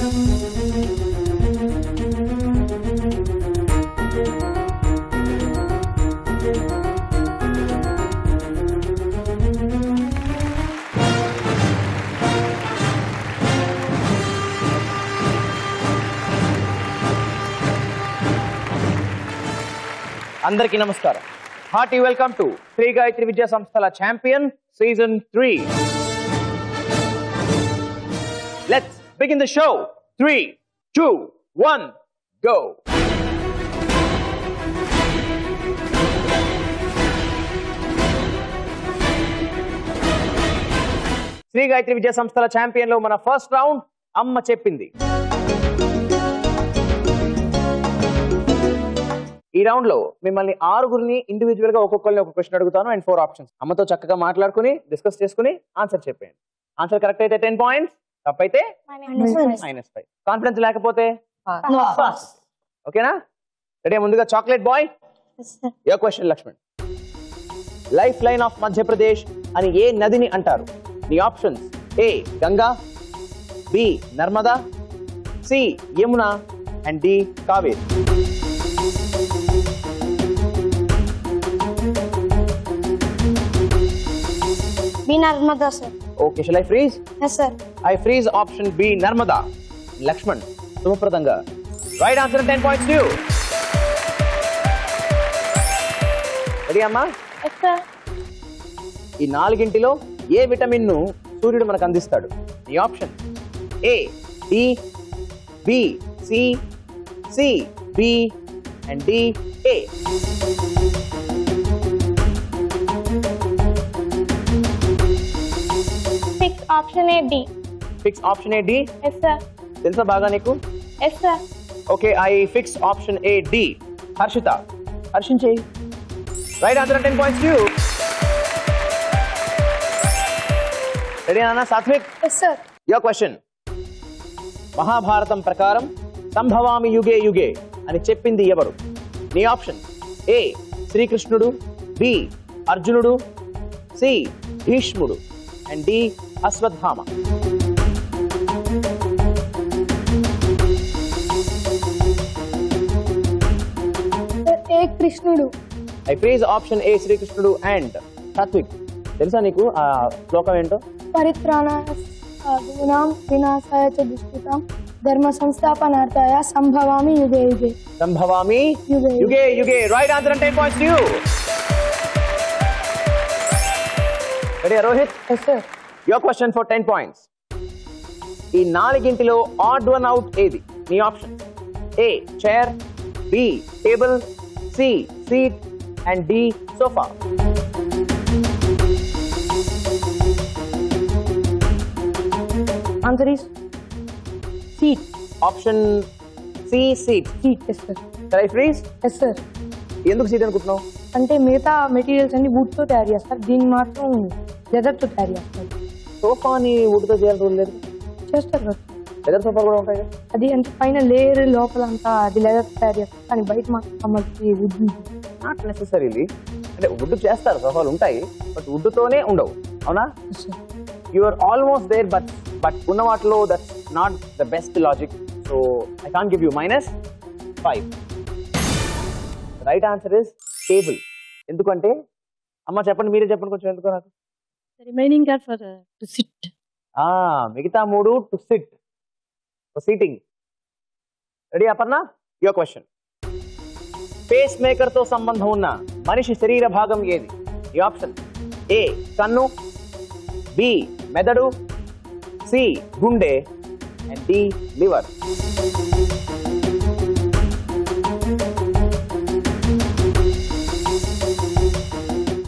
అందరికీ నమస్కారం. Hearty welcome to Shri Gayatri Vidya సంస్థల champion season 3. Let's begin the show. 3, 2, 1 go. Shri Gayatri Vidya సంస్థల ఛాంపియన్ లో మన ఫస్ట్ రౌండ్ అమ్మ చెప్పింది. ఈ రౌండ్ లో మిమ్మల్ని 6గురిని ఇండివిజువల్ గా ఒక్కొక్కరిని ఒక క్వశ్చన్ అడుగుతాను అండ్ 4 ఆప్షన్స్. అమ్మతో చక్కగా మాట్లాడుకుని డిస్కస్ చేసుకుని ఆన్సర్ చెప్పండి. ఆన్సర్ కరెక్ట్ అయితే 10 పాయింట్స్, తప్పైతే -5. కాన్ఫిడెన్స్ లేకపోతే ఓకేనా? రెడీ? ముందుగా chocolate boy, your question Laxman. Life line of Madhya Pradesh అని ఏ నదిని అంటారు? నీ options: A Ganga, B Narmada, C Yamuna and D Kaveri. B Narmada, sir. Okay, shall I freeze? Yes, sir. I freeze option B Narmada. Lakshman, Sumapradanga. Right answer and 10 points to you. Ready, Amma? Yes, sir. ఈ 4గింటిలో ఏ vitamin ను సూర్యుడు మనకు అందిస్తాడు? ఈ option: A D, B C, C B and D A. Fix option A D. Fix option A D. Yes, sir. తెలుసా బాగా నీకు? Yes, sir. Okay, I fix option A D. Harshita, హర్షించేయి. Right answer and 10 points to you. Ready, Anna? Satvik? Yes, sir. Your question. Mahabharatam ప్రకారం సంభవామి యుగే యుగే అని చెప్పింది ఎవరు? నీ ఆప్షన్: ఏ శ్రీకృష్ణుడు, బి అర్జునుడు, సి భీష్ముడు and D Ashwatthama. A Krishnudu. I freeze option A శ్రీకృష్ణుడు అండ్ సాత్విక్. తెలుసా నీకు ఆ శ్లోకం ఏంటో? పరిత్రాణాయ సాధూనాం వినాశాయ చ దుష్కృతాం ధర్మ సంస్థాపనార్థాయ సంభవామి యుగే యుగే. సంభవామి యుగే యుగే. Right answer and 10 points to you. Ready Rohit? Yes, sir. Your question for 10 points. ఈ 4గింటిలో ఆడ్ వన్ అవుట్ ఏది? నీ option: A chair, B table, C seat and D sofa. Answer is seat. Option C seat. Seat, yes, sir. Shall I freeze? Yes, sir. ఎందుకు seat అనుకుంటున్నావు? అంటే మిగతా materials అన్ని would తో తయారు చేస్తారు, దీన్ని మాత్రం లెదర్ తో తయారు చేస్తారు. సోఫాని వుడ్తో చేయాలని రూల్ లేదు. చేస్తారు కదా, లెదర్ సోఫా కూడా ఉంటాయి కదా. అది అంటే పైన లేయర్ లోపల అంతా అది లెదర్ తయారు చేస్తారు, కానీ బయట మాత్రం కమ్మకి వుడ్. Not necessarily. అంటే వుడ్ చేస్తారు, సోఫాలు ఉంటాయి, బట్ వుడ్తోనే ఉండవు, అవునా? You are almost there, but ఉన్న వాటిలో that's not the best logic. So I can't give you -5. Right answer is table. ఎందుకంటే అమ్మ చెప్పండి, మీరే చెప్పండి కొంచెం. ఎందుకో నాకు remaining are for to sit. మిగతా 3 to sit, seating. Ready Aparna? Your question. Pacemaker తో సంబంధం ఉన్న మనిషి శరీర భాగం ఏది? ఈ ఆప్షన్: ఏ కన్ను, బి మెదడు, సి గుండె and D liver.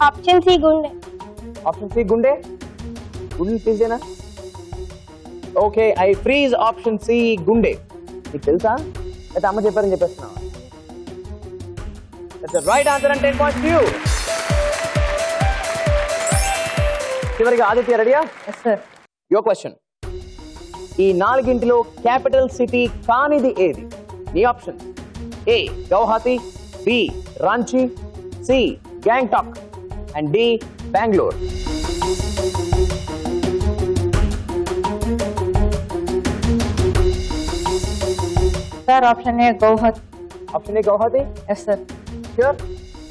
Option C గుండె. ఆప్షన్ సి గుండె. గుండె తీసేనా? Okay, I freeze option C గుండె. నీకు తెలుసా అయితే అమ్మ చెప్పారని చెప్పేస్తున్నావా? Right answer and 10 points to you. చివరిగా ఆదిత్య, రెడీయా? Yes sir. Your question. ఈ 4గింటిలో క్యాపిటల్ సిటీ కానిది ఏది? నీ option: A Guwahati, B Ranchi, C Gangtok and D Bengaluru. Sir, option A, Gauhati. Option A, Gauhati? Yes, sir. Sure?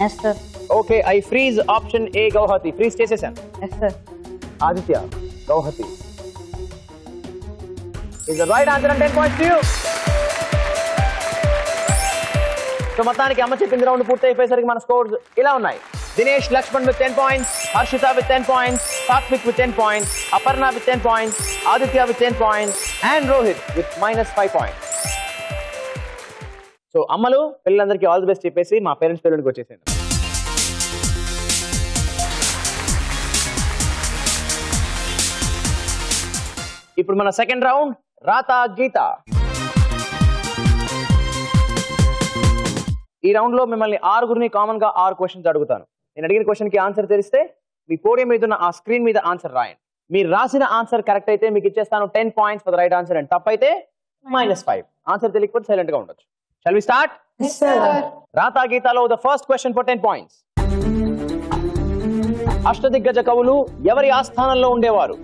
Yes, sir. Okay, I freeze option A, Gauhati. Freeze చేసేసాను. Yes, sir. Aditya, Gauhati is the right answer and 10 points to you. So మొత్తానికి అమ్మ చెప్పింది round పూర్తి అయిపోయేసరికి మన scores ఇలా ఉన్నాయి. Dinesh Laxman with 10 points, Harshita with 10 points, Satvik with 10 points, Aparna with 10 points, Aditya with 10 points and Rohit with -5 points. So అమ్మలు పిల్లలందరికీ ఆల్ ది బెస్ట్ చెప్పేసి మా పేరెంట్స్ పేరుకి వచ్చేసాను. ఇప్పుడు మన సెకండ్ రౌండ్ రాత గీత. ఈ రౌండ్ లో మిమ్మల్ని ఆరుగురిని కామన్ గా 6 క్వశ్చన్స్ అడుగుతాను. నేను అడిగిన క్వశ్చన్ కి ఆన్సర్ తెలిస్తే మీ పోడియం మీద ఉన్న ఆ స్క్రీన్ మీద ఆన్సర్ రాయండి. మీరు రాసిన ఆన్సర్ కరెక్ట్ అయితే మీకు ఇచ్చేస్తాను 10 points for the right answer and తప్పైతే -5. ఆన్సర్ తెలియకపోతే సైలెంట్ గా ఉండొచ్చు. Shall we start? Yes, sir. రాత గీతలో the first question for 10 points. అష్టదిగ్గజ కవులు ఎవరి ఆస్థానంలో ఉండేవారు?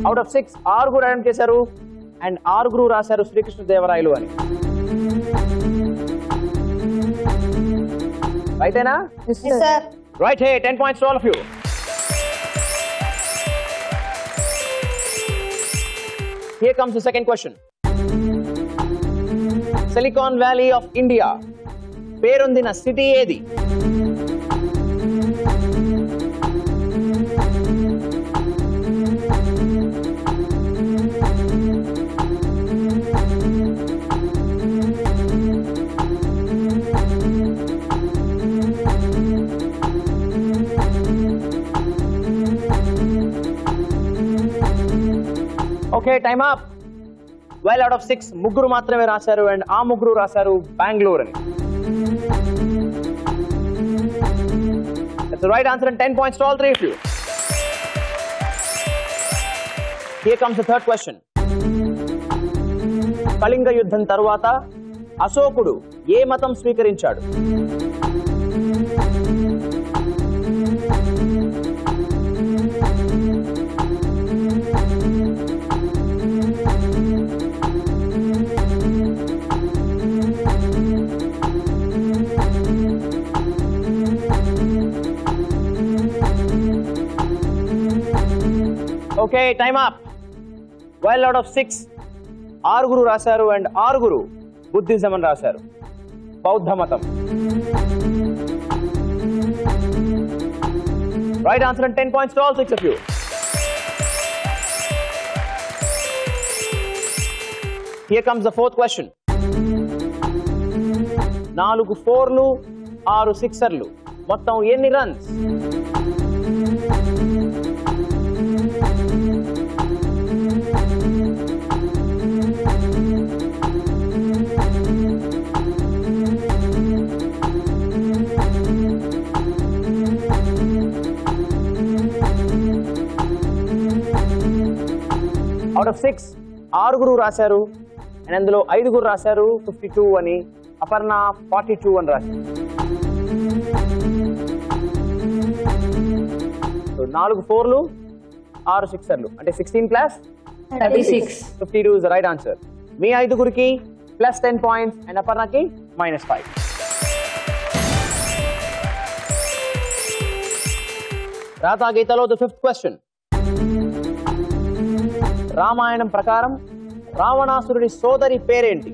అవుట్ ఆఫ్ 6 ఆరుగురు అటెంప్ట్ చేశారు అండ్ ఆరుగురు రాశారు శ్రీకృష్ణదేవరాయలు అని. రైటేనా? Yes, sir. Right, hey, 10 points to all of you. Here comes the second question. Silicon Valley of India పేరొందిన సిటీ ఏది? Okay, time up. Well out of 6 ముగ్గురు మాత్రమే రాశారు అండ్ ఆ ముగ్గురు రాశారు బెంగళూరు అని. That's the right answer and 10 points to all 3 of you. Here comes the third question. Kalinga యుద్ధం తరువాత అశోకుడు ఏ మతం స్వీకరించాడు? Okay, time up. Well out of 6 ఆరుగురు రాశారు అండ్ ఆరుగురు బుద్ధిజం అని రాశారు, బౌద్ధ మతం. Right answer and 10 points to all 6 of you. Here comes the fourth question. 4 4లు 6 6ర్లు మొత్తం ఎన్ని రన్స్? అవుట్ ఆఫ్ 6 ఆరుగురు రాశారు అండ్ అందులో 5గురు రాశారు 52 అని, అపర్ణ 42 అని రాశారు. సో 4 4లు 6 6ర్లు అంటే 16 plus 36. 52 is the right answer. మీ 5గురికి ప్లస్ 10 points అండ్ అపర్ణకి -5. రాతా గీతలో ద ఫిఫ్త్ క్వశ్చన్. రామాయణం ప్రకారం రావణాసురుడి సోదరి పేరేంటి?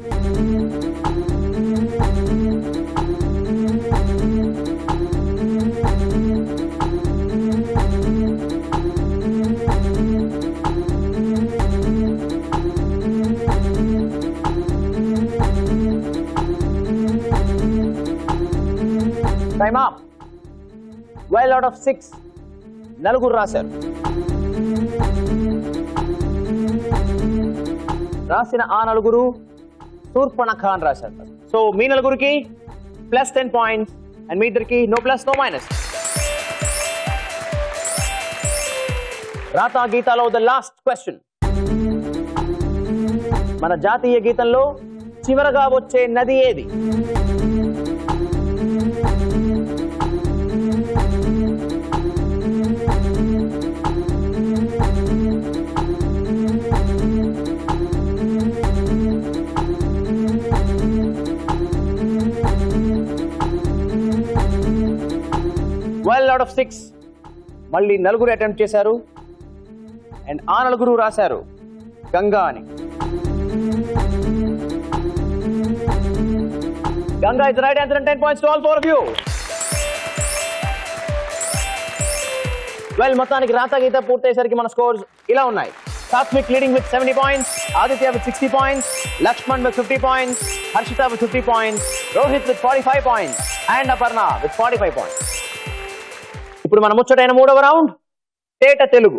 Time up. Well out of 6 నలుగురు రాశారు. రాసిన ఆ నలుగురు శూర్పణఖ అని రాశారు. సో మీ నలుగురికి ప్లస్ 10 points అండ్ మీ ఇద్దరికి నో ప్లస్ నో మైనస్. రాతా గీతాలో ద లాస్ట్ క్వశ్చన్. మన జాతీయ గీతంలో చివరగా వచ్చే నది ఏది? Well out of 6. మళ్ళీ నలుగురు అటెంప్ట్ చేశారు అండ్ ఆ నలుగురు రాశారు గంగా అని. Ganga is the right answer and 10 points to all 4 of you. Well, మొత్తానికి రాతా గీత పూర్తయ్యేసరికి మన స్కోర్స్ ఇలా ఉన్నాయి. Satvik leading with 70 points, Aditya with 60 points, Laxman with 50 points, Harshitha with 50 points, Rohit with 45 points and Aparna with 45 points. ఇప్పుడు మన ముచ్చటైన మూడవ రౌండ్ తేట తెలుగు.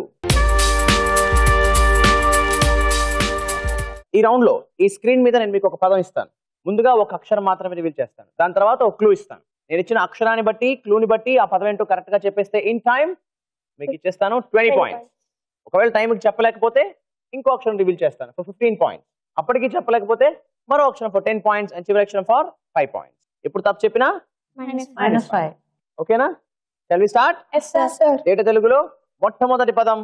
ఈ రౌండ్ లో ఈ స్క్రీన్ మీద నేను మీకు ఒక పదం ఇస్తాను. ముందుగా ఒక అక్షరం మాత్రమే రివీల్ చేస్తాను. దాని తర్వాత ఒక క్లూ ఇస్తాను. నేను ఇచ్చిన అక్షరాన్ని బట్టి క్లూని బట్టి ఆ పదం ఏంటో కరెక్ట్ గా చెప్పేస్తే ఇన్ టైం మీకు ఇచ్చేస్తాను 20 points. ఒకవేళ టైంకి చెప్పలేకపోతే ఇంకో అక్షరం రివీల్ చేస్తాను ఫర్ 15 points. అప్పటికి చెప్పలేకపోతే మరో అక్షరం ఫర్ 10 points అండ్ చివరి అక్షరం ఫర్ 5 points. ఇప్పుడు తప్పు చెప్పినా -5. ఓకేనా? Shall we start? Yes, sir. తేట తెలుగులో మొట్టమొదటి పదం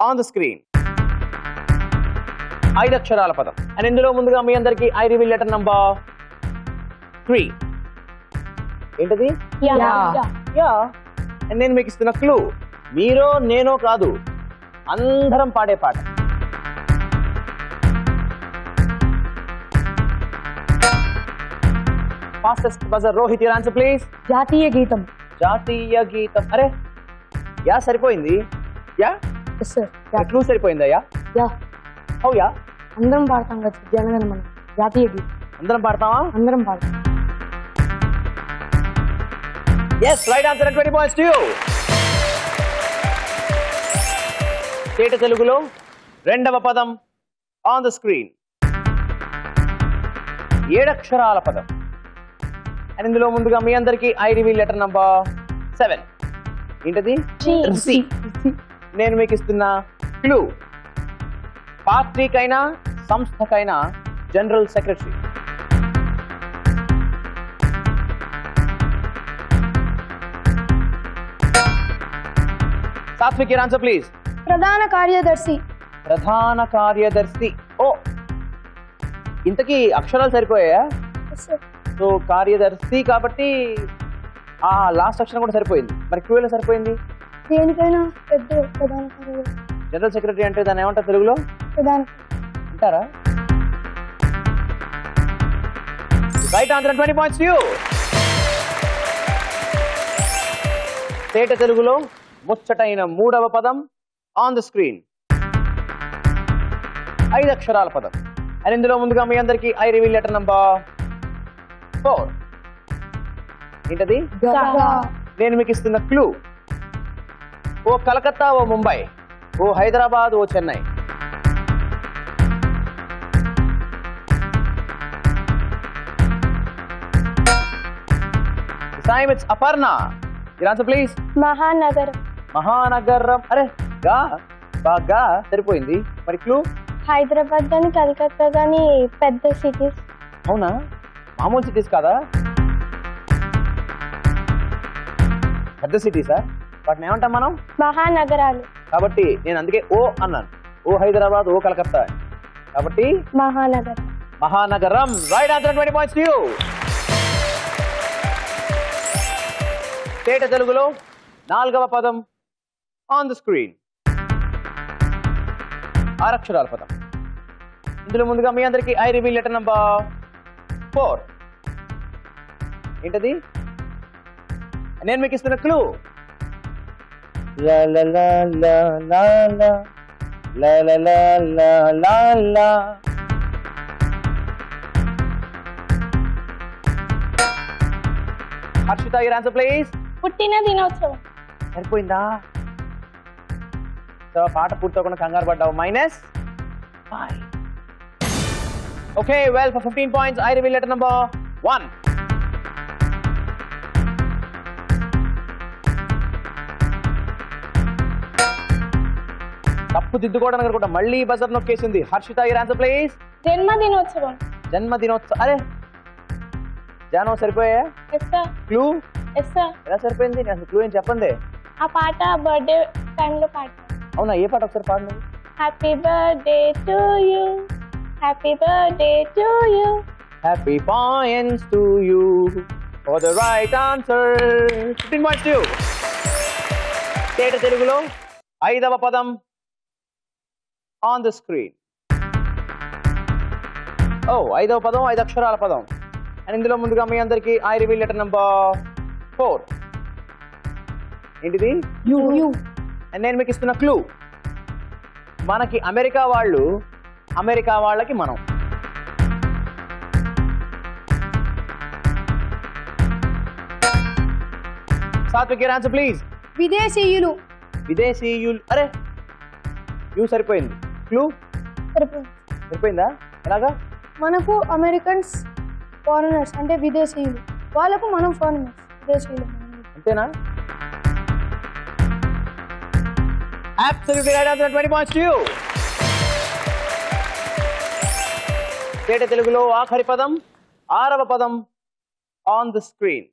ఆన్ ద స్క్రీన్ 5 అక్షరాల పదం. అండ్ ఇందులో ముందుగా మీ అందరికి ఐ రివీల్ లెటర్ నంబర్ 3. ఏంటది? యా. అండ్ నేను మీకు ఇస్తున్న క్లూ మీరో నేనో కాదు, అందరం పాడే పాట. Fastest buzzer Rohit, your answer please. జాతీయ గీతం. జాతీయ గీతం. అరే యా సరిపోయింది. Yeah Yes, sir. క్లూ సరిపోయిందా? Yeah yeah. ఓ యా. అందరం పాడతాం కదా జనగణమన. జాతీయ గీతం అందరం పాడతావా? అందరం పాడతాం. Yes, right answer and 20 points to you. తేట తెలుగులో రెండవ పదం ఆన్ ద స్క్రీన్ 7 అక్షరాల పదం. అండ్ ఇందులో ముందుగా మీ అందరికి ఐ రివీల్ లెటర్ నంబర్ 7. ఏంటది? సి. నేను మీకు ఇస్తున్న క్లూ పార్టీకైనా సంస్థకైనా general secretary. Satvik, your answer please. ప్రధాన కార్యదర్శి. ప్రధాన కార్యదర్శి. ఓ ఇంతకీ అక్షరాలు సరిపోయా? సో కార్యదర్శి కాబట్టి ఆ లాస్ట్ అక్షరం కూడా సరిపోయింది. మరి క్లూ ఎలా సరిపోయింది? దేనికైనా పెద్ద ప్రధాన కార్యదర్శి. జనరల్ సెక్రటరీ అంటే దాన్ని ఏమంటారు తెలుగులో? ప్రధాన అంటారా? Right answer 20 points to you. తేట తెలుగులో ముచ్చటైన మూడవ పదం ఆన్ ద స్క్రీన్ 5 అక్షరాల పదం. అండ్ ఇందులో ముందుగా మీ అందరికి ఐ రివీల్ లెటర్ నంబర్ 4. ఏంటది? నేను మీకు ఇస్తున్న క్లూ ఓ కలకత్తా, ఓ ముంబై, ఓ హైదరాబాద్, ఓ Chennai. Time it's Aparna. Your answer please. మహానగరం. మహానగరం. అరే గా బాగా సరిపోయింది. మరి క్లూ? హైదరాబాద్ గాని కలకత్తా గాని పెద్ద సిటీస్. అవునా? మామూలు సిటీస్ కాదా? పెద్ద సిటీసా? వాటిని ఏమంటాం మనం? మహానగరాలు. కాబట్టి నేను అందుకే ఓ అన్నాను. ఓ హైదరాబాద్, ఓ కలకత్తా. కాబట్టి మహానగరం. మహానగరం. Right answer 20 points to you. తేట తెలుగులో 4వ పదం ఆన్ ద స్క్రీన్ 6 అక్షరాల పదం. ఇందులో ముందుగా మీ అందరికి ఐ రివీల్ లెటర్ నంబర్ 4. ఏంటది? నేను మీకు ఇస్తున్న క్లూ లా లా లా లా లా లా లా లా లా లా లా లా. Harshita, your answer please. పుట్టిన దినోత్సవం. సరిపోయిందా? సో పాట పూర్తవకుండా కంగారు పడ్డావు. -5. Okay, well for 15 points I reveal letter number 1. తప్పు దిద్దుకోవడానికి కూడా మళ్ళీ బజర్ నొక్కేసింది. Harshita your answer please. జన్మదినోత్సవం. జన్మదినోత్సవం. అరే జానో సరిపోయా? క్లూ ఎలా సరిపోయింది? నేను క్లూ ఏం చెప్పండి. ఆ పాట బర్త్డే టైంలో పాట. అవునా? ఏ పాట ఒకసారి పాడండి. Happy birthday to you, happy birthday to you. Happy points to you for the right answer. 15 points to you. తేట తెలుగులో 5వ పదం ఆన్ ద స్క్రీన్. 5వ పదం 5 అక్షరాల పదం. అండ్ ఇందులో ముందుగా మీ అందరికి ఐ రివీల్ లెటర్ నంబర్ 4. ఏంటిది? యు. అండ్ నేను మీకు ఇస్తున్న క్లూ, మనకి అమెరికా వాళ్ళు, అమెరికా వాళ్ళకి మనం. Satvik your answer please. విదేశీయులు. విదేశీయులు. అరే యూ సరిపోయింది. క్లూ సరిపోయిందా? ఎలాగా? మనకు అమెరికన్స్ ఫారినర్స్ అంటే విదేశీయులు, వాళ్ళకు మనం ఫారినర్స్ విదేశీయులు. అంతేనా? Absolutely right answer. 20 points to you. తేట తెలుగులో ఆఖరి పదం 6వ పదం ఆన్ ద స్క్రీన్.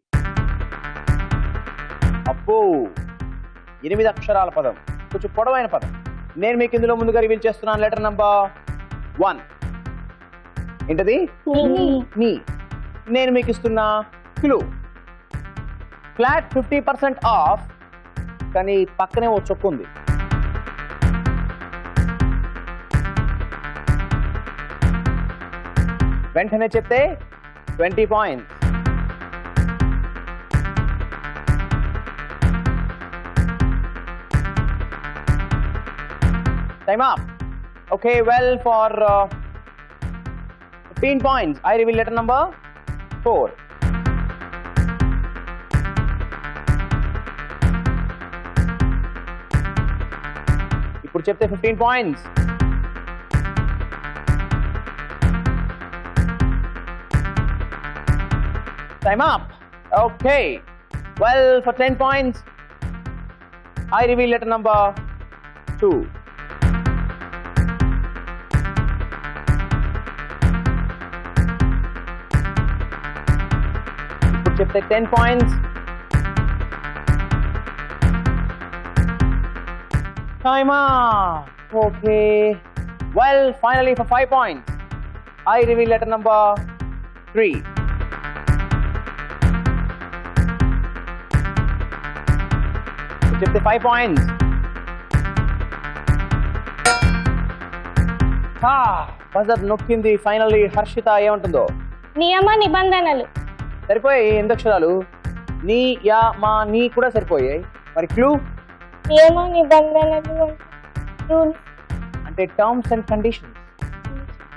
అబ్బో 8 అక్షరాల పదం, కొంచెం పొడవైన పదం. నేను మీకు ఇందులో ముందుగా రివీల్ చేస్తున్నాను లెటర్ నంబర్ 1. ఏంటది? నీ. నేను మీకు ఇస్తున్న క్లూ, ఫ్లాట్ 50% ఆఫ్, కానీ పక్కనే ఓ చొక్కు ఉంది. వెంటనే చెప్తే 20 points. Time up. Okay, well, for 15 points, I reveal letter number 4. ఇప్పుడు చెప్తే 15 points. Time up. Okay. Well, for 10 points, I reveal letter number 2. Put chapter 10 points. Time up. Okay. Well, finally for 5 points, I reveal letter number 3. చెప్తే 5 points. Buzzer నొక్కింది finally. Harshita ఏమంటుందో? నియమ నిబంధనలు. సరిపోయాయి 8 అక్షరాలు. నీ, yeah, మా, నీ కూడా సరిపోయాయి. మరి క్లూ? నియమ నిబంధనలు అంటే టర్మ్స్ అండ్ కండిషన్స్.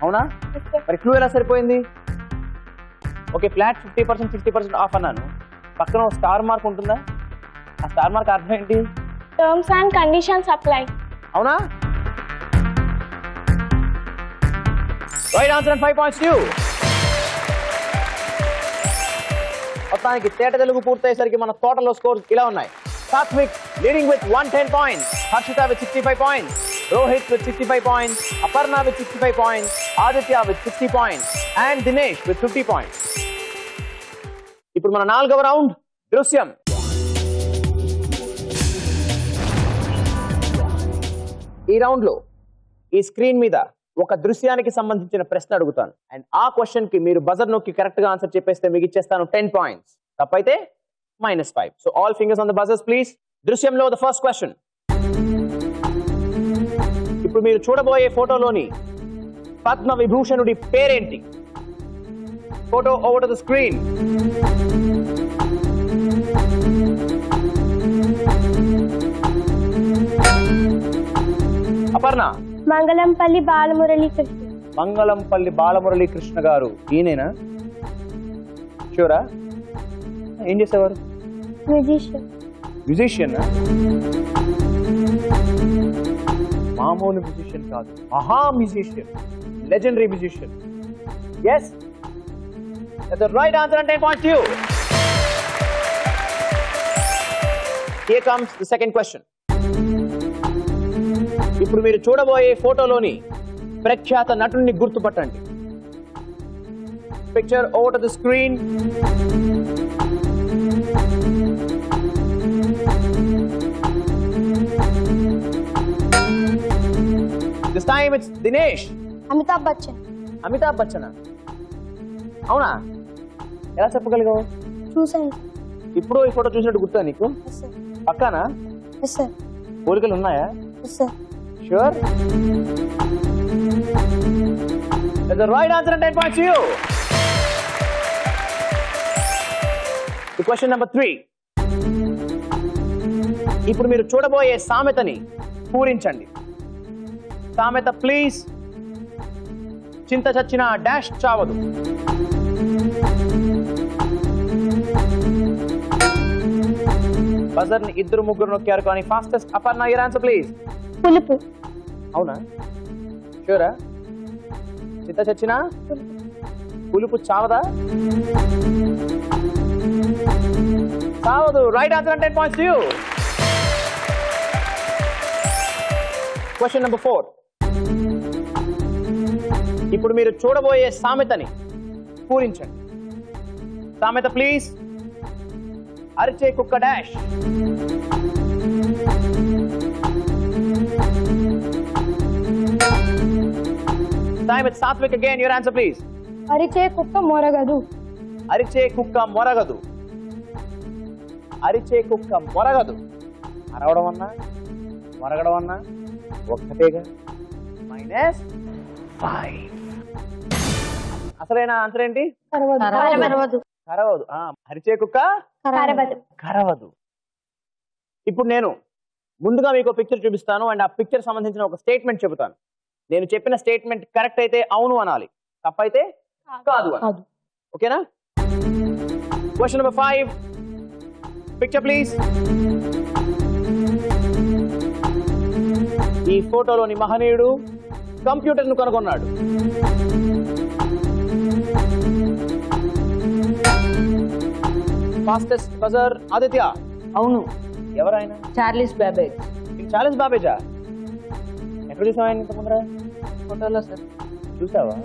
అవునా? మరి క్లూ ఎలా సరిపోయింది? ఓకే, ఫ్లాట్ 50% 60% ఆఫ్ అన్నాను, పక్కన స్టార్ మార్క్ ఉంటుందా? ఆ స్టార్ మార్క్ అర్థం ఏంటి? Terms and conditions apply. అవునా? Right answer and 5 points to you. మొత్తానికి తేట తెలుగు పూర్తయ్యేసరికి మన టోటల్ స్కోర్స్ ఇలా ఉన్నాయి. Satvik leading with 110 points, Harshitha with 65 points, Rohit with 65 points, Aparna with 65 points, Aditya with 60 points and Dinesh with 50 points. ఇప్పుడు మన 4వ రౌండ్ దృశ్యం. ఈ రౌండ్ లో ఈ స్క్రీన్ మీద ఒక దృశ్యానికి సంబంధించిన ప్రశ్న అడుగుతాను. అండ్ ఆ క్వశ్చన్ కి మీరు బజర్ నొక్కి కరెక్ట్ గా ఆన్సర్ చెప్పేస్తే మీకు ఇచ్చేస్తాను 10 points. తప్పైతే -5. So all fingers on the buzzers please. దృశ్యంలో ద ఫస్ట్ క్వశ్చన్. ఇప్పుడు మీరు చూడబోయే ఫోటోలోని పద్మ విభూషణుడి పేరేంటి? Photo over to the screen. Aparna. Mangalampalli Balamurali Krishna. Mangalampalli Balamurali Krishna గారు ఈయనేనా? షూరా? ఏం చేసేవారు? మ్యూజిషియన్. మామూలు మ్యూజిషియన్ కాదు, మహా musician, legendary musician. Yes, that's the right answer and 10 points to you. Here comes the second question. ఇప్పుడు మీరు చూడబోయే ఫోటోలోని ప్రఖ్యాత నటుడిని గుర్తుపట్టండి. Picture over to the screen. This time it's Dinesh. Amitabh Bachchan. Amitabh Bachchan అవునా? ఎలా చెప్పగలిగావు? చూసాను. ఇప్పుడు ఈ ఫోటో చూసినట్టు గుర్తా నీకు? Yes sir. పక్కానా? Yes sir. పోలికలు ఉన్నాయా? Yes sir. Sure? That's the right answer and 10 points to you. To question number 3. ఇప్పుడు మీరు చూడబోయే సామెతని పూరించండి. సామెత ప్లీజ్. చింత చచ్చిన డాష్ చావదు. బజర్ ని ఇద్దరు ముగ్గురు నొక్కారు కానీ fastest. Aparna, your answer please. పులుపు. అవునా? షూరా? చింత చచ్చినా పులుపు చావదా? చావదు. Right answer and 10 points to you. Question number 4. ఇప్పుడు మీరు చూడబోయే సామెతని పూరించండి. సామెత ప్లీజ్. అరిచే కుక్క dash. Time it's Satvik again. Your answer please. అరిచే కుక్క మొరగదు. అరిచే కుక్క మొరగదు. అరిచే కుక్క మొరగదు. అరవడం అన్నా మొరగడం అన్నా ఒక్కటేగా. -5. అసలైన ఆన్సర్ ఏంటి? కరవదు. కరవదు. అరిచే కుక్క కరవదు. ఇప్పుడు నేను ముందుగా మీకు పిక్చర్ చూపిస్తాను అండ్ ఆ పిక్చర్ సంబంధించిన ఒక స్టేట్మెంట్ చెబుతాను. నేను చెప్పిన స్టేట్మెంట్ కరెక్ట్ అయితే అవును అనాలి, తప్పైతే కాదు అనాలి. ఓకేనా? Question number 5. Picture please. ఈ ఫోటోలోని మహనీయుడు కంప్యూటర్ ను కనుగొన్నాడు. Fastest buzzer Aditya. అవును. ఎవరైనా? Charles Babbage. చార్లెస్ బాబేజా? ఎక్కడ చూసావా ఆయన ఇంత ముందర? ఫోటోలో సార్. చూసావా?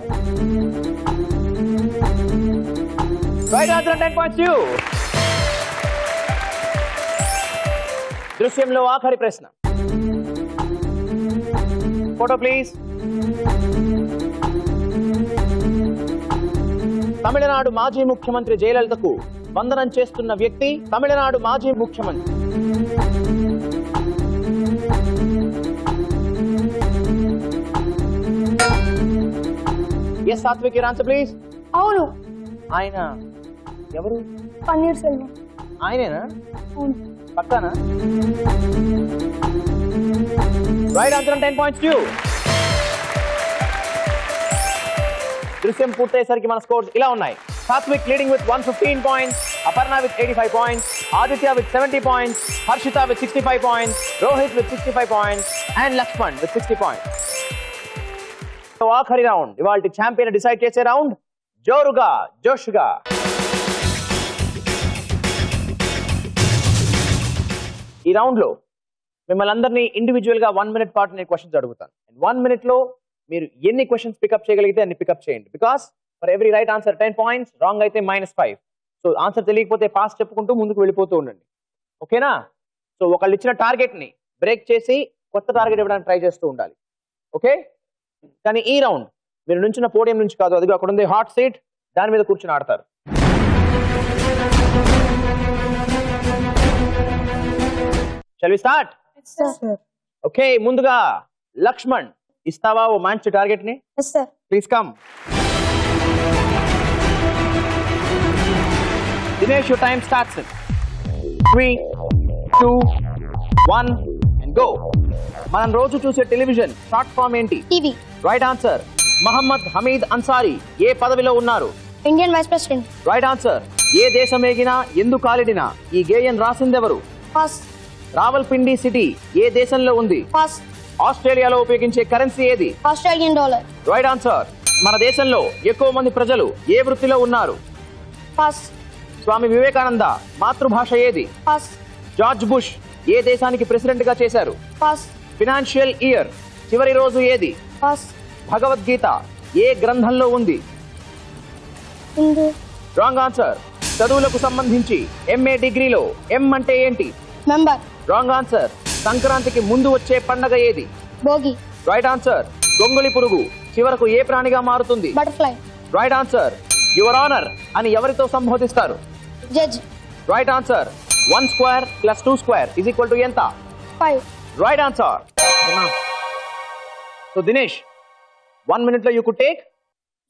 Right answer 10 points to you. దృశ్యంలో ఆఖరి ప్రశ్న. Photo please. తమిళనాడు మాజీ ముఖ్యమంత్రి జయలలితకు వందనం చేస్తున్న వ్యక్తి. తమిళనాడు మాజీ ముఖ్యమంత్రి. Yes, Satvik, your answer please. అవును. ఆయన ఎవరు? పన్నీర్ సెల్వం. ఆయనేనా? అవును. పక్కానా? Right answer 10 points to you. దృశ్యం పూర్తయ్యేసరికి మన స్కోర్స్ ఇలా ఉన్నాయి. Satvik leading with 115 points, Aparna with 85 points, Aditya with 70 points, Harshitha with 65 points, Rohit with 65 points and Laxman with 60 points. So ఆఖరి రౌండ్, ఇవాళ ఛాంపియన్ డిసైడ్ చేసే రౌండ్. జోరుగా జోష్గా ఈ రౌండ్ లో మిమ్మల్ని అందరినీ ఇండివిజువల్ గా 1 minute పాటు నేను క్వశ్చన్స్ అడుగుతాను. 1 minute లో మీరు ఎన్ని క్వశ్చన్స్ పికప్ చేయగలిగితే అన్ని పికప్ చేయండి. Because for every right answer 10 points, wrong అయితే -5. సో ఆన్సర్ తెలియకపోతే పాస్ చెప్పుకుంటూ ముందుకు వెళ్ళిపోతూ ఉండండి. ఓకేనా? సో ఒకళ్ళు ఇచ్చిన టార్గెట్ ని బ్రేక్ చేసి కొత్త టార్గెట్ ఇవ్వడానికి ట్రై చేస్తూ ఉండాలి. ఓకే? కానీ ఈ రౌండ్ మీరు నుంచిన పోడియం నుంచి కాదు, అదిగో అక్కడ ఉంది హాట్ సీట్, దాని మీద కూర్చొని ఆడతారు. Shall we start? Yes, sir. Okay, ముందుగా లక్ష్మణ్, ఇస్తావా ఓ మంచి టార్గెట్ ని? Yes, sir. Please come. Dinesh, your time starts in 3, 2, 1 and go. మనం రోజు చూసే టెలివిజన్ షార్ట్ ఫామ్ ఏంటి? TV. Right answer. Mohammad Hamid Ansari ఏ పదవిలో ఉన్నారు? Indian vice president. Right answer. ఏ దేశం ఏగినా ఎందుకు కాలిడినా ఈ గేయం రాసిందెవరు? పాస్. రావల్పిండి సిటీ ఏ దేశంలో ఉంది? పాస్. ఆస్ట్రేలియాలో ఉపయోగించే కరెన్సీ ఏది? Australian dollar. Right answer. మన దేశంలో ఎక్కువ మంది ప్రజలు ఏ వృత్తిలో ఉన్నారు? పాస్. స్వామి వివేకానంద మాతృభాష ఏది? పాస్. జార్జ్ బుష్ ఏ దేశానికి ప్రెసిడెంట్ గా చేశారు? పాస్. ఫినాన్షియల్ ఇయర్ చివరి రోజు ఏది? పాస్. భగవద్గీత ఏ గ్రంథంలో ఉంది? హిందూ. Wrong answer. చదువులకు సంబంధించి MA డిగ్రీలో M అంటే ఏంటి? మెంబర్. Wrong answer. సంక్రాంతికి ముందు వచ్చే పండగ ఏది? భోగి. Right answer. గొంగళి పురుగు చివరకు ఏ ప్రాణిగా మారుతుంది? Butterfly. Right answer. Your honour అని ఎవరితో సంబోధిస్తారు? Judge. Right answer. 1 square plus 2 square is equal to ఎంత? 5. Right answer. So Dinesh, 1 minute లో you could take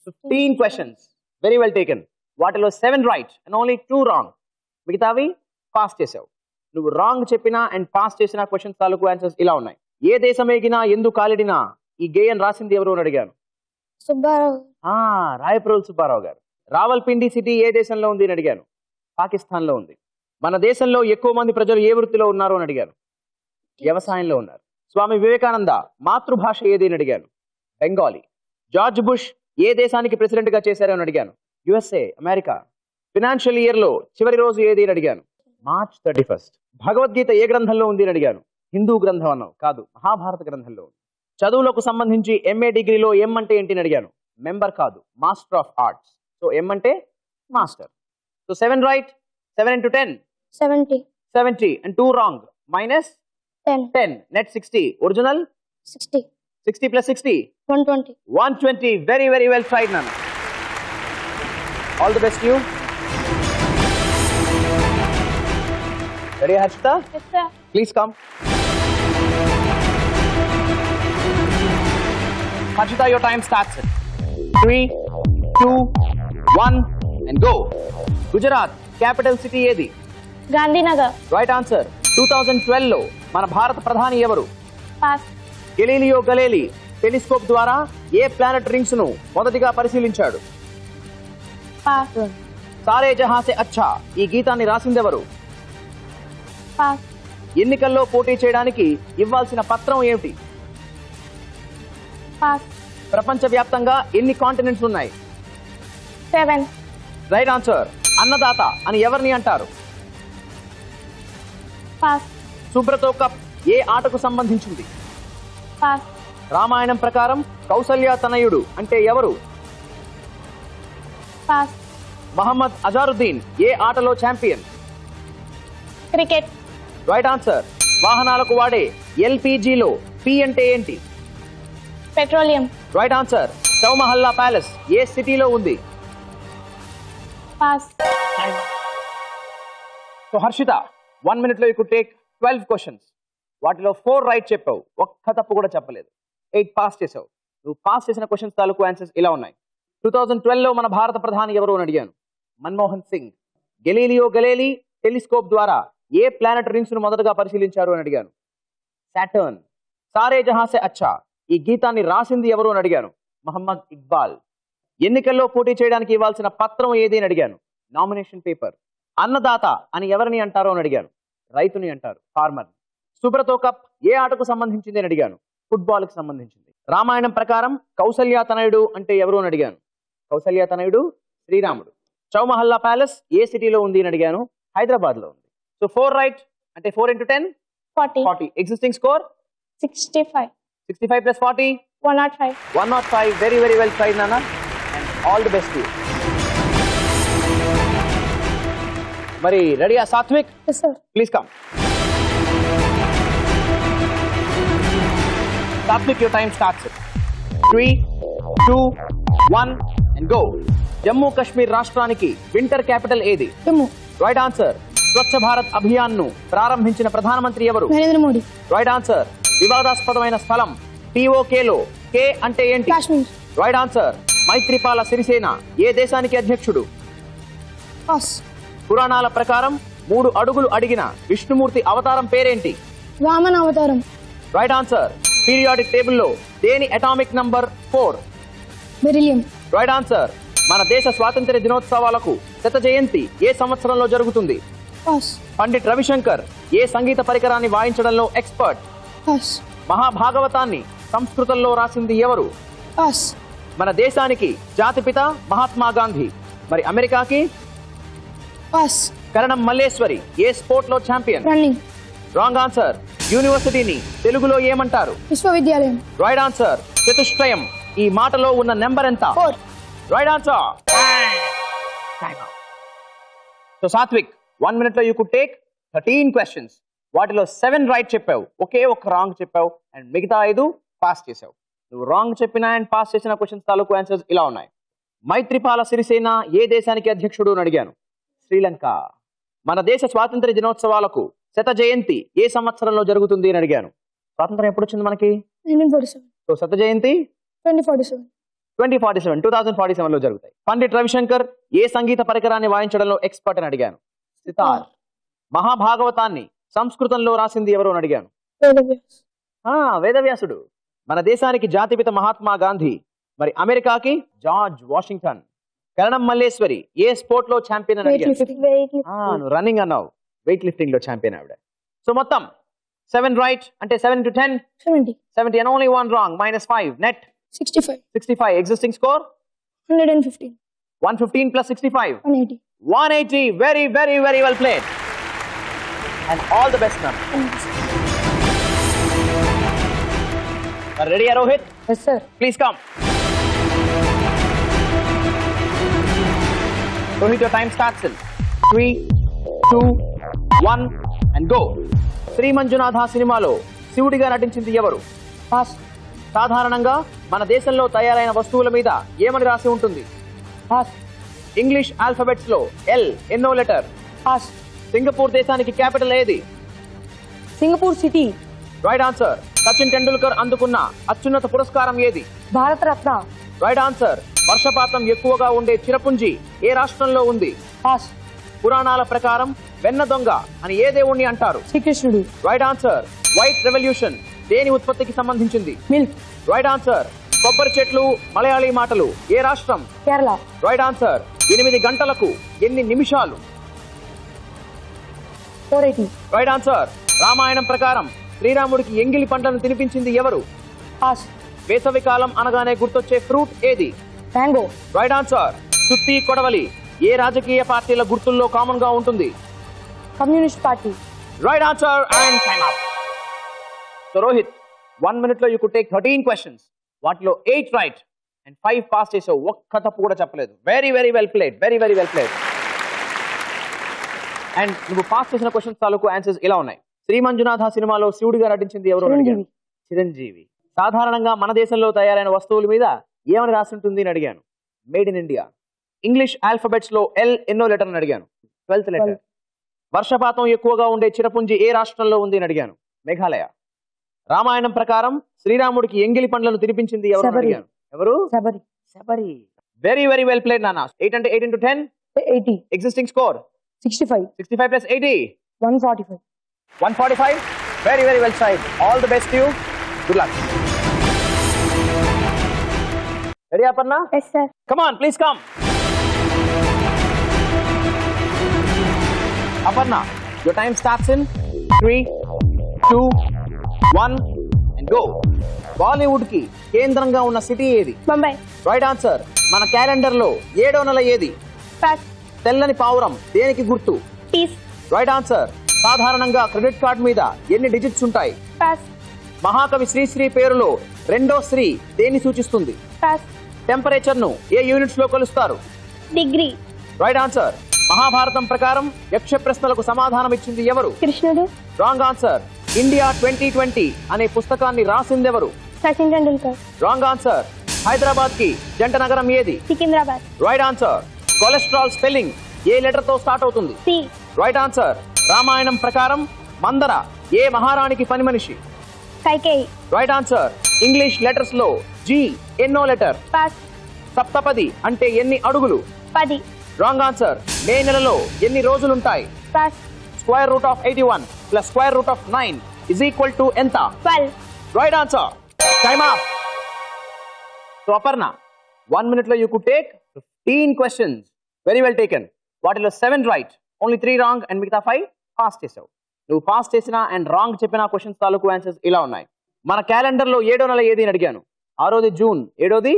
15 questions. Very well taken. వాటిలో 7 రైట్ అండ్ ఓన్లీ 2 రాంగ్. మిగతావి పాస్ చేసావు. నువ్వు రాంగ్ చెప్పినా అండ్ పాస్ చేసిన క్వశ్చన్స్ తాలూకు ఆన్సర్స్ ఇలా ఉన్నాయి. ఏ దేశం ఎగినా ఎందు కాలిడినా ఈ గేయం రాసింది ఎవరు అని అడిగాను. సుబ్బారావు. రాయప్రోలు సుబ్బారావు గారు. రావల్పిండి సిటీ ఏ దేశంలో ఉంది అని అడిగాను. పాకిస్తాన్ లో ఉంది. మన దేశంలో ఎక్కువ మంది ప్రజలు ఏ వృత్తిలో ఉన్నారు అని అడిగాను. వ్యవసాయంలో ఉన్నారు. స్వామి వివేకానంద మాతృభాష ఏది అని అడిగాను. బెంగాలీ. జార్జ్ బుష్ ఏ దేశానికి ప్రెసిడెంట్ గా చేశారు అని అడిగాను. USA, America. ఫినాన్షియల్ ఇయర్ లో చివరి రోజు ఏది అని అడిగాను. March 31st. భగవద్గీత ఏ గ్రంథంలో ఉంది అని అడిగాను. హిందూ గ్రంథం అన్నావు. కాదు, మహాభారత గ్రంథంలో ఉంది. చదువులకు సంబంధించి MA డిగ్రీలో M అంటే ఏంటి అని అడిగాను. మెంబర్ కాదు, master of arts. So M అంటే master. So 7 right. 7 into 10 70. 70 and 2 wrong. Minus 10. Net 60. Original 60. 60 plus 60 120. 120. Very very well tried, Nana. All the best to you. Ready, Harshita? Yes, sir. Please come. Harshita, your time starts at 3, 2, 1 and go. Gujarat capital city ఏది? Gandhinagar. Right answer. 2012 లో మన భారత ప్రధాని ఎవరు? Pass. Galileo గలేలి telescope ద్వారా ఏ planet rings ను మొదటిగా పరిశీలించాడు? Pass. సారే జహా సే అచ్చా ఈ గీతాన్ని రాసిందెవరు? పాస్. ఎన్నికల్లో పోటీ చేయడానికి ఇవ్వాల్సిన పత్రం ఏమిటి? పాస్. ప్రపంచవ్యాప్తంగా ఎన్ని కాంటినెంట్స్ ఉన్నాయి? 7. Right answer. అన్నదాత అని ఎవరిని అంటారు? పాస్. సుబ్రతో కప్ ఏ ఆటకు సంబంధించింది? పాస్. రామాయణం ప్రకారం కౌసల్య తనయుడు అంటే ఎవరు? పాస్. మహమ్మద్ అజారుద్దీన్ ఏ ఆటలో ఛాంపియన్? క్రికెట్. Right answer. వాహనాలకు వాడే LPG లో P అంటే ఏంటి? Petroleum. Right answer. Chowmahalla palace ఏ సిటీలో ఉంది? పాస్. సో హర్షిత, 1 minute లో యూ కుడ్ టేక్ 12 questions. వాటిలో 4 రైట్ చెప్పావు, ఒక్క తప్పు కూడా చెప్పలేదు. 8 పాస్ చేసావు. నువ్వు పాస్ చేసిన క్వశ్చన్స్ తాలూకు ఆన్సర్స్ ఇలా ఉన్నాయి. 2012 లో మన భారత ప్రధాని ఎవరు అని అడిగాను. మన్మోహన్ సింగ్. గెలీలియో గలేలి టెలిస్కోప్ ద్వారా ఏ ప్లానెట్ రింగ్స్ ను మొదటగా పరిశీలించారు అని అడిగాను. సాటర్న్. సారే జహా సే అచ్చా ఈ గీతాన్ని రాసింది ఎవరు అని అడిగాను. మహమ్మద్ ఇక్బాల్. ఎన్నికల్లో పోటీ చేయడానికి ఇవ్వాల్సిన పత్రం ఏది అని అడిగాను. Nomination paper. అన్నదాత అని ఎవరిని అంటారో అని అడిగాను. రైతుని అంటారు, ఫార్మర్. సుబ్రతో కప్ ఏ ఆటకు సంబంధించింది అని అడిగాను. ఫుట్బాల్ కి సంబంధించింది. రామాయణం ప్రకారం కౌసల్య తనయుడు అంటే ఎవరు అని అడిగాను. కౌసల్య తనయుడు శ్రీరాముడు. చౌమహల్లా ప్యాలెస్ ఏ సిటీలో ఉంది అని అడిగాను. హైదరాబాద్ లో ఉంది. సో 4 రైట్ అంటే 4 into 10 40. Existing score 65. 65 plus 40 105. 105. Very very well tried, Nana, and all the best to you. మరి రెడీయా Satvik? Yes, sir. Please come. Satvik, your time starts at 3, 2, 1 and go. Jammu Kashmir రాష్ట్రానికి వింటర్ క్యాపిటల్ ఏది? జమ్మూ. Right answer. స్వచ్ఛ భారత్ అభియాన్ ను ప్రారంభించిన ప్రధానమంత్రి ఎవరు? Narendra Modi. Right answer. వివాదాస్పదమైన స్థలం POK లో K అంటే ఏంటి? కాశ్మీర్. Right answer. మైత్రిపాల సిరిసేన ఏ దేశానికి అధ్యక్షుడు? పాస్. పురాణాల ప్రకారం 3 అడుగులు అడిగిన విష్ణుమూర్తి అవతారం పేరేంటి? వామన అవతారం. Right answer. పీరియాడిక్ టేబుల్లో దేని atomic number 4? Beryllium. Right answer. మన దేశ స్వాతంత్ర్య దినోత్సవాలకు శత జయంతి ఏ సంవత్సరంలో జరుగుతుంది? పాస్. పండిట్ రవిశంకర్ ఏ సంగీత పరికరాన్ని వాయించడంలో ఎక్స్పర్ట్? పాస్. మహాభాగవతాన్ని సంస్కృతంలో రాసింది ఎవరు? పాస్. మన దేశానికి జాతిపిత మహాత్మా గాంధీ. మరి అమెరికాకి? పాస్. కరణం మల్లేశ్వరి ఏ స్పోర్ట్ లో ఛాంపియన్? రన్నింగ్. Wrong answer. యూనివర్సిటీని తెలుగులో ఏమంటారు? విశ్వవిద్యాలయం. Right answer. చతుష్టయం ఈ మాటలో ఉన్న నెంబర్ ఎంత? 4. Right answer. So Satvik 1 minute లో యూ కుడ్ టేక్ 13 questions. వాటిలో 7 రైట్ చెప్పావు, ఒకే ఒక రాంగ్ చెప్పావు, అండ్ మిగతా 5 పాస్ చేసావు. నువ్వు రాంగ్ చెప్పిన అండ్ పాస్ చేసిన క్వశ్చన్స్ తాలూకు ఆన్సర్స్ ఇలా ఉన్నాయి. మైత్రిపాల సిరిసేన ఏ దేశానికి అధ్యక్షుడు అని అడిగాను. శ్రీలంక. మన దేశ స్వాతంత్ర దినోత్సవాలకు శత జయంతి ఏ సంవత్సరంలో జరుగుతుంది అని అడిగాను. స్వాతంత్రం ఎప్పుడు వచ్చింది మనకి? 1947. సో శత జయంతి 2047. 2047 లో జరుగుతాయి. పండిట్ రవిశంకర్ ఏ సంగీత పరికరాన్ని వాయించడంలో ఎక్స్పర్ట్ అని అడిగాను. సితార్. మహాభాగవతాన్ని సంస్కృతంలో రాసింది ఎవరు అని అడిగాను. వేదవ్యాస్. వేదవ్యాసుడు. మన దేశానికి జాతిపిత మహాత్మా గాంధీ, మరి అమెరికాకి జార్జ్ వాషింగ్టన్. కరణం మల్లేశ్వరి ఏ స్పోర్ట్ లో ఛాంపియన్ అని అడిగాను. నువ్వు రన్నింగ్ అన్నావు, వెయిట్ లిఫ్టింగ్ లో ఛాంపియన్ ఆవిడ. సో మొత్తం 7 రైట్ అంటే 7 into 10 70 and only 1 wrong, -5 net 65. Existing score 115. 115 plus 65 180. 180. Very well played, and all the best, ma'am. Are ready, Rohit? Yes, sir. Please come. Rohit, your time starts in 3, 2, 1 and go. Shri Manjunatha సినిమాలో శివుడిగా నటించింది ఎవరు? Pass. సాధారణంగా మన దేశంలో తయారైన వస్తువుల మీద ఏమని రాసి ఉంటుంది? Pass. ఇంగ్లీష్ ఆల్ఫాబెట్స్ లో ఎల్ ఎన్నో లెటర్? Pass. సింగపూర్ దేశానికి క్యాపిటల్ ఏది? Singapore City. Right answer. Sachin Tendulkar అందుకున్న అత్యున్నత పురస్కారం ఏది? Bharat Ratna. Right answer. వర్షపాతం ఎక్కువగా ఉండే చిరపుంజి ఏ రాష్ట్రంలో ఉంది? Pass. పురాణాల ప్రకారం వెన్న దొంగ అని ఏ దేవుణ్ణి అంటారు? Srikrushnudu. Right answer. White revolution దేని ఉత్పత్తికి సంబంధించింది? Milk. Right answer. కొబ్బరి చెట్లు మలయాళీ మాటలు ఏ రాష్ట్రం? Kerala. Right answer. 8 గంటలకు ఎన్ని నిమిషాలు? 480. Right answer. రామాయణం ప్రకారం శ్రీరాముడికి ఎంగిలి పంటను తినిపించింది ఎవరు? Pass. వేసవి కాలం అనగానే గుర్తొచ్చే ఫ్రూట్ ఏది? Mango. Right answer. సుత్తి కొడవలి ఏ రాజకీయ పార్టీల గుర్తుల్లో కామన్ గా ఉంటుంది? Communist Party. Right answer. And time up. So Rohit 1 minute లో యూ కుడ్ టేక్ 13 questions. వాటిలో 8 రైట్ అండ్ 5 పాస్ చేసావు, ఒక్క తప్పు కూడా చెప్పలేదు. Very well played, very well played. And నువ్వు పాస్ చేసిన క్వశ్చన్స్ తాలూకు ఆన్సర్స్ ఇలా ఉన్నాయి. శ్రీ మంజునాథ సినిమాలో శివుడిగా నటించింది ఎవరు? చిరంజీవి. చిరంజీవి. సాధారణంగా మన దేశంలో తయారైన వస్తువుల మీద ఏమని రాసి ఉంటుంది అని అడిగాను. Made in India. English alphabets లో ఎల్ ఎన్నో లెటర్ అని అడిగాను. 12th letter. వర్షపాతం ఎక్కువగా ఉండే చిరపుంజి ఏ రాష్ట్రంలో ఉంది అని అడిగాను. మేఘాలయ. రామాయణం ప్రకారం శ్రీరాముడికి ఎంగిలి పండ్లను తినిపించింది ఎవరు అని అడిగాను. ఎవరు? శబరి. వెరీ వెల్ ప్లేడ్ నాన్న. 8 అంటే 8 into 10 80. Existing score 65. 65 plus 80 145. 145. Very well tried. All the best to you. Good luck. Ready, Aparna? Yes, sir. Come on, please come. Aparna, your time starts in 3, 2, 1 and go. Bollywood కి కేంద్రంగా ఉన్న city ఏది? Mumbai. Right answer. మన calendar లో 7వ నెల ఏది? Pass. తెల్లని పావురం దేనికి గుర్తు? Peace. Right answer. సాధారణంగా క్రెడిట్ కార్డ్ మీద ఎన్ని డిజిట్స్ ఉంటాయి? Pass. మహాకవి శ్రీశ్రీ పేరులో రెండో శ్రీ దేన్ని సూచిస్తుంది? Pass. టెంపరేచర్ ను ఏ యూనిట్స్ లో కొలుస్తారు? Degree. Right answer. మహాభారతం ప్రకారం యక్ష ప్రశ్నలకు సమాధానం ఇచ్చింది ఎవరు? Krishnudu. Wrong answer. ఇండియా 2020 అనే పుస్తకాన్ని రాసిందెవరు? Sachin Tendulkar. Wrong answer. Hyderabad కి జంట నగరం ఏది? Secunderabad. Right answer. Cholesterol spelling ఏ లెటర్ తో స్టార్ట్ అవుతుంది? C. Right answer. రామాయణం ప్రకారం మందర ఏ మహారాణికి పని మనిషి? Kaikeyi. Right answer. English letters లో జీ ఎన్నో లెటర్? Pass. సప్తపది అంటే ఎన్ని అడుగులు? 10. Wrong answer. మే నెలలో ఎన్ని రోజులుంటాయి? Pass. Square root of 81 plus square root of 9 is equal to ఎంత? 12. Right answer. Time up. So Aparna 1 minute లో you could take 15 questions. Very well taken. వాటిలో 7 రైట్, ఓన్లీ 3 రాంగ్ అండ్ మిగతా 5 pass చేసావు. నువ్వు pass చేసిన అండ్ రాంగ్ చెప్పిన questions తాలూకు answers ఇలా ఉన్నాయి. మన క్యాలెండర్ లో 7వ నెల ఏది అని అడిగాను. 6వది జూన్, 7వది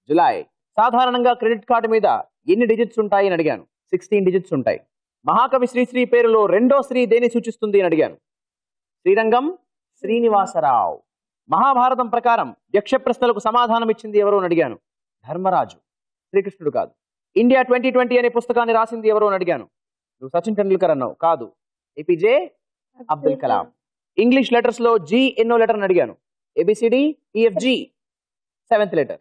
జులై. సాధారణంగా క్రెడిట్ కార్డు మీద ఎన్ని డిజిట్స్ ఉంటాయి అని అడిగాను. 16 డిజిట్స్ ఉంటాయి. మహాకవి శ్రీశ్రీ పేరులో రెండో శ్రీ దేని సూచిస్తుంది అని అడిగాను. శ్రీరంగం శ్రీనివాసరావు. మహాభారతం ప్రకారం యక్ష ప్రశ్నలకు సమాధానం ఇచ్చింది ఎవరు అని అడిగాను. ధర్మరాజు, శ్రీకృష్ణుడు కాదు. ఇండియా 2020 అనే పుస్తకాన్ని రాసింది ఎవరు అని అడిగాను. నువ్వు సచిన్ టెండూల్కర్ అన్నావు, కాదు. APJ Abdul Kalam. English letters లో జీ ఎన్నో లెటర్ అని అడిగాను. A B C D EFG 7th letter.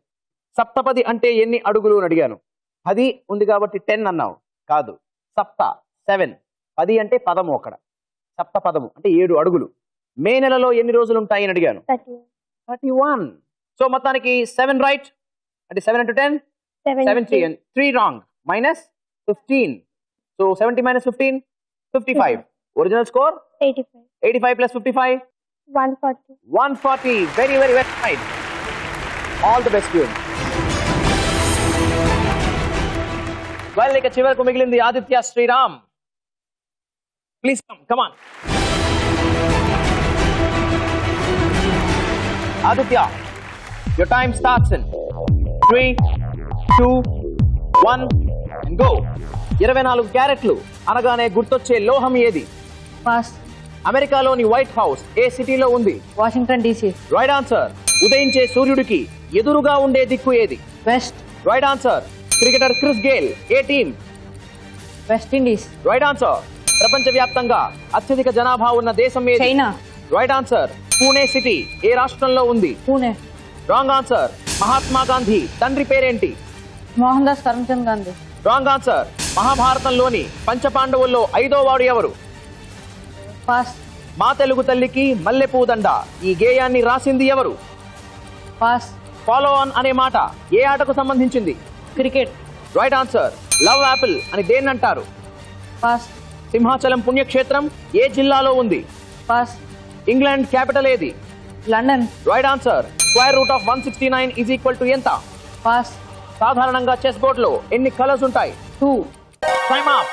సప్తపది అంటే ఎన్ని అడుగులు అని అడిగాను. 10 ఉంది కాబట్టి 10 అన్నావు, కాదు. సప్త 7, 10 అంటే పదము అక్కడ. సప్త పదము అంటే 7 అడుగులు. మే నెలలో ఎన్ని రోజులు ఉంటాయి అని అడిగాను. 31. సో మొత్తానికి 7 రైట్. అంటే 7 into 10 70 and 3 wrong. Minus 15. So 70 minus 15 55. Original score 85. 85 plus 55 140. 140. Very very well right. All the best to you. Well, ఇక చివరకు మిగిలింది Aditya Sriram. Please come on. Aditya, your time starts in 3, 2, 1 and go. 24 క్యారెట్లు అనగానే గుర్తొచ్చే లోహం ఏది? పాస్. అమెరికాలోని వైట్ హౌస్ ఏ సిటీలో ఉంది? Washington DC. Right answer. ఉదయించే సూర్యుడికి ఎదురుగా ఉండే దిక్కు ఏది? West. Right answer. Cricketer Chris Gayle ఏ team? West Indies. Right answer. ప్రపంచవ్యాప్తంగా అత్యధిక జనాభా ఉన్న దేశం ఏది? China. Right answer. Pune city ఏ రాష్ట్రంలో ఉంది? పూణే. Wrong answer. మహాత్మా గాంధీ తండ్రి పేరేంటి? Mohandas Karamchand Gandhi. Wrong answer. మహాభారతంలోని పంచపాండవుల్లో 5వ వాడు ఎవరు? పాస్. మా తెలుగు తల్లికి మల్లెపూదండ ఈ గేయాన్ని రాసింది ఎవరు? పాస్. ఫాలో ఆన్ అనే మాట ఏ ఆటకు సంబంధించింది? Cricket. Right answer. Love Apple అని దేన్నంటారు? పాస్. సింహాచలం పుణ్యక్షేత్రం ఏ జిల్లాలో ఉంది? పాస్. ఇంగ్లాండ్ క్యాపిటల్ ఏది? London. Right answer. Square root of 169 is equal to ఎంత? పాస్. సాధారణంగా చెస్ బోర్డ్ లో ఎన్ని కలర్స్ ఉంటాయి? 2. Time up.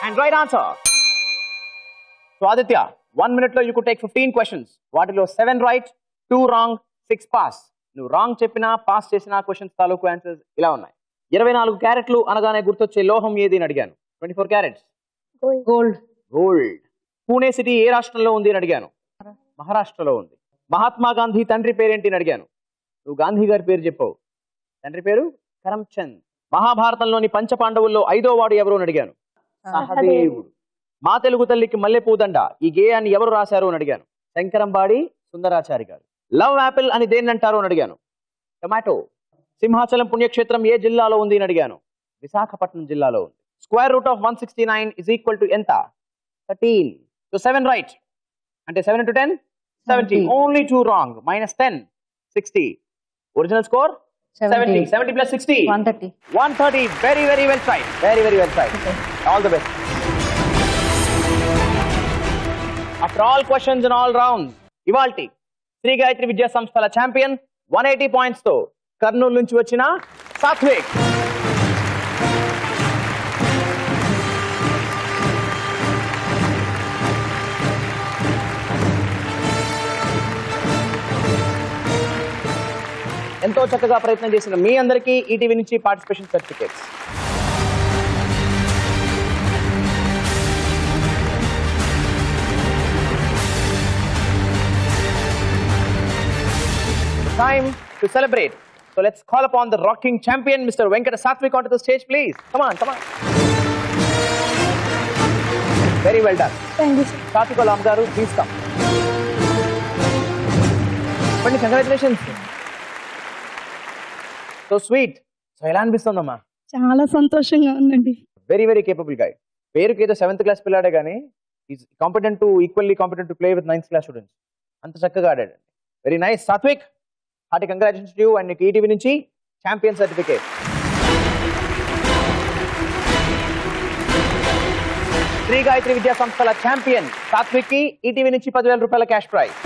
And right answer. So Aditya, 1 minute లో you could take 15 questions. వాటిలో 7 right, 2 wrong, 6 pass. నువ్వు wrong చెప్పినా పాస్ చేసిన క్వశ్చన్స్ తాలూకు ఆన్సర్స్ ఇలా ఉన్నాయి. 24 క్యారెట్లు అనగానే గుర్తొచ్చే లోహం ఏది అని అడిగాను. 24 carats. Gold. Gold. Pune city ఏ రాష్ట్రంలో ఉంది అని అడిగాను. మహారాష్ట్రలో ఉంది. మహాత్మా గాంధీ తండ్రి పేరేంటి అని అడిగాను. నువ్వు గాంధీ గారి పేరు చెప్పావు. తండ్రి పేరు కరమ్చంద్. మహాభారతంలోని పంచపాండవుల్లో 5వ వాడు ఎవరు అని అడిగాను. సహదేవుడు. మా తెలుగు తల్లికి మల్లెపూదండ ఈ గేయాన్ని ఎవరు రాశారు అని అడిగాను. శంకరంబాడి సుందరాచారి గారు. లవ్ యాపిల్ అని దేన్నంటారు అని అడిగాను. టొమాటో. సింహాచలం పుణ్యక్షేత్రం ఏ జిల్లాలో ఉంది అని అడిగాను. విశాఖపట్నం జిల్లాలో ఉంది. Square root of 169 is equal to ఎంత? 13. So 7 right. అంటే 7 into 10 70. Only 2 wrong. Minus 10 60. Original score 70. 70 plus 60 130. 130. Very very well tried. Very very well tried. All the best. After all questions and all rounds, ఇవాల్టి శ్రీ గాయత్రి విద్యా సంస్థల champion 180 points తో కర్నూలు నుంచి వచ్చిన సాత్విక్. ఎంతో చక్కగా ప్రయత్నం చేసిన మీ అందరికీ ఈటీవీ నుంచి participation certificates. Time to celebrate. So let's call upon the rocking champion, Mr. Venkata Sathwik, onto the stage, please. Come on, come on. Very well done. Thank you, sir. Sathwik Alam garu, please come. But congratulations. So sweet. So ఎలా అనిపిస్తుందమ్మా? చాలా సంతోషంగా ఉందండి. Very very capable guy. పేరుకి ఏదో 7th class పిల్లాడే కానీ is equally competent to play with 9th class students. అంత చక్కగా ఆడాడు. Very nice Satvik. Hearty congratulations to you and నీకు ఈటీవీ నుంచి ఛాంపియన్ సర్టిఫికేట్. శ్రీ గాయత్రి విద్యా సంస్థల ఛాంపియన్ సాత్విక్ కి ఈటీవీ నుంచి 10,000 రూపాయల క్యాష్ ప్రైజ్.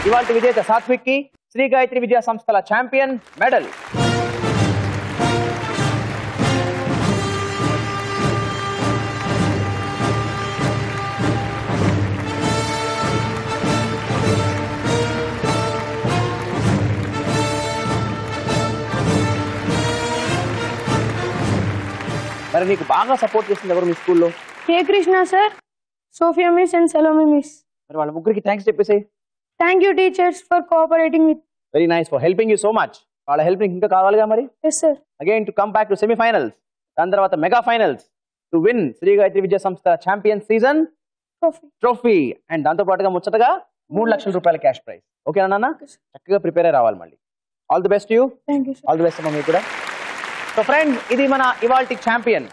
ఇవాల్టి విజేత సాత్విక్ కి శ్రీ గాయత్రి విద్యా సంస్థల ఛాంపియన్ మెడల్. మరి నీకు బాగా సపోర్ట్ చేసింది ఎవరు మీ స్కూల్లో? K Krishna sir, Sophia miss and Salomi miss. మరి వాళ్ళ ముగ్గురికి థ్యాంక్స్ చెప్పేసి. Thank you teachers for cooperating with. Very nice for helping you so much. వాళ్ళ హెల్ప్ ఇంకా కావాలిగా మరి. Yes sir. Again to come back to semifinals, దాని తర్వాత mega finals to win Shri Gayatri Vidya Sanstha champion season trophy and దాంతో పాటుగా ముచ్చటగా 3 లక్షల రూపాయల క్యాష్ ప్రైజ్. ఓకేనా నాన్న? చక్కగా ప్రిపేర్ అయ్యి రావాలి మళ్ళీ. All the best you. All the best అమ్మా మీకు కూడా. సో ఫ్రెండ్స్, ఇది మన ఇవాల్టి ఛాంపియన్.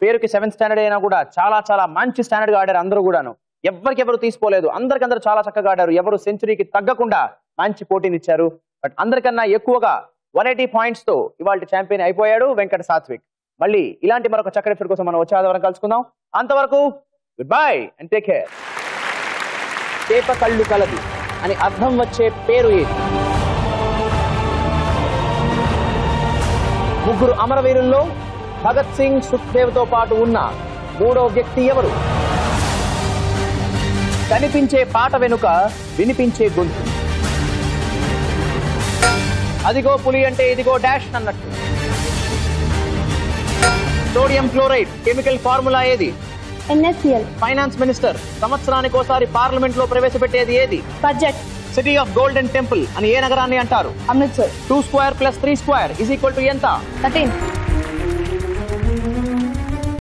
పేరుకి 7th స్టాండర్డ్ అయినా కూడా చాలా చాలా మంచి స్టాండర్డ్ గా ఆడారు అందరూ కూడాను. ఎవరికెవరు తీసుకోలేదు, అందరికందరూ చాలా చక్కగా ఆడారు. ఎవరు సెంచరీకి తగ్గకుండా మంచి పోటీనిచ్చారు. బట్ అందరికన్నా ఎక్కువగా 180 పాయింట్స్ తో ఇవాళ ఛాంపియన్ అయిపోయాడు వెంకట సాత్విక్. మళ్ళీ ఇలాంటి మరొక చక్కటి ఎపిసోడ్ కోసం మనం వచ్చే ఆదివారం కలుసుకుందాం. అంతవరకు good bye and take care. చేప కళ్ళు కలది అని అర్థం వచ్చే పేరు ఏది? ముగ్గురు అమరవీరుల్లో భగత్ సింగ్, సుఖ్దేవ్ తో పాటు ఉన్న 3వ వ్యక్తి ఎవరు? కనిపించే పాట వెనుక వినిపించే గొంతు. అదిగో పులి అంటే ఇదిగో డాష్ అన్నట్టు. సోడియం క్లోరైడ్ కెమికల్ ఫార్ములా ఏది? NaCl. ఫైనాన్స్ మినిస్టర్ సంవత్సరానికి ఒకసారి పార్లమెంట్ లో ప్రవేశపెట్టేది ఏది? Budget. City of golden temple అని ఏ నగరాన్ని అంటారు? అమృత్సర్. 2² + 3² = ఎంత? 13.